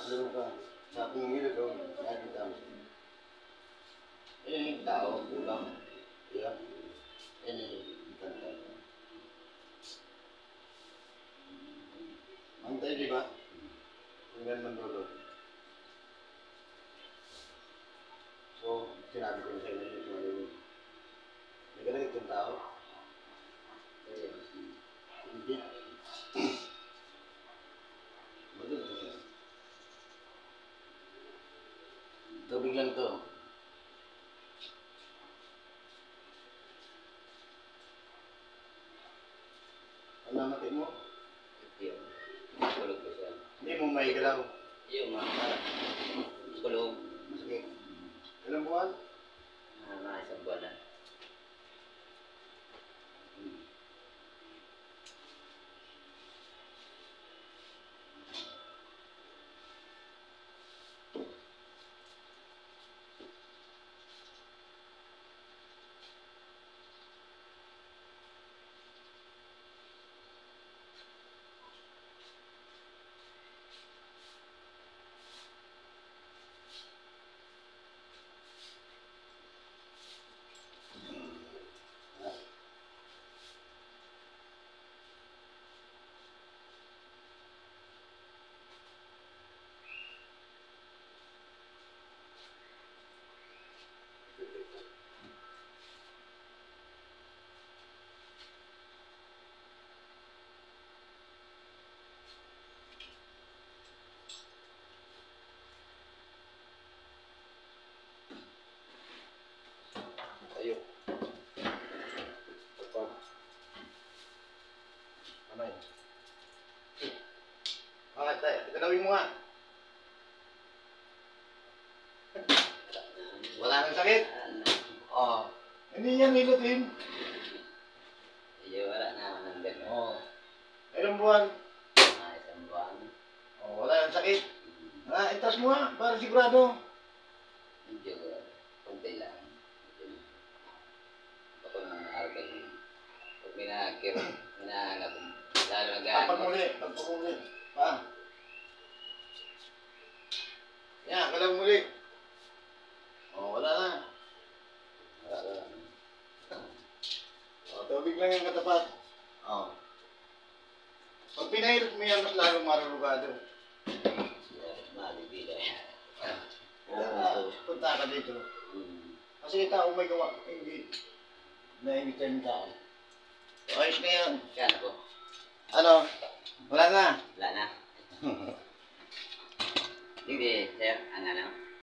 doon ka. Sa pingil doon, nakita mo. Ini tao, kulang. Iya. Ini kanta. Mantay, di ba? Hanggang mandulog. So, sinabi ko sa inyo yung marinig. May ganun itong tao. Hindi. Maganda siya. Tubig lang to. Ang namatay mo? Hindi. Kulog ko siya. Hindi mo may galaw. Yung mga kulog. Masakit. Ilang buwan? Mga isang buwan na. Tayo. Pagpag. Ano yun? Mga tayo, itanawin mo nga. Wala nang sakit? Oo. Hindi yan nilutin. Iyo, wala na ng gano'n. Oo. Ilang buwan? Mga isang buwan. Oo, wala nang sakit. Itas mo nga, para sigurado. Medyo konti lang. Ako ng argan. Pag minakir, minahanap. Lalo Pagpamuli. Pa. Yan, kalang muli. Oo, wala na. Oo, tubig lang yung katapat. Oo. Pag pinahirap mo yan, mas lalong marurugado. Punta ka dito. Kasi tao may gawa. Hindi. Naingitan yung tao. Ayos na yan. Yan ako. Ano? Wala na. Wala na. Hindi, sir. Ang ano?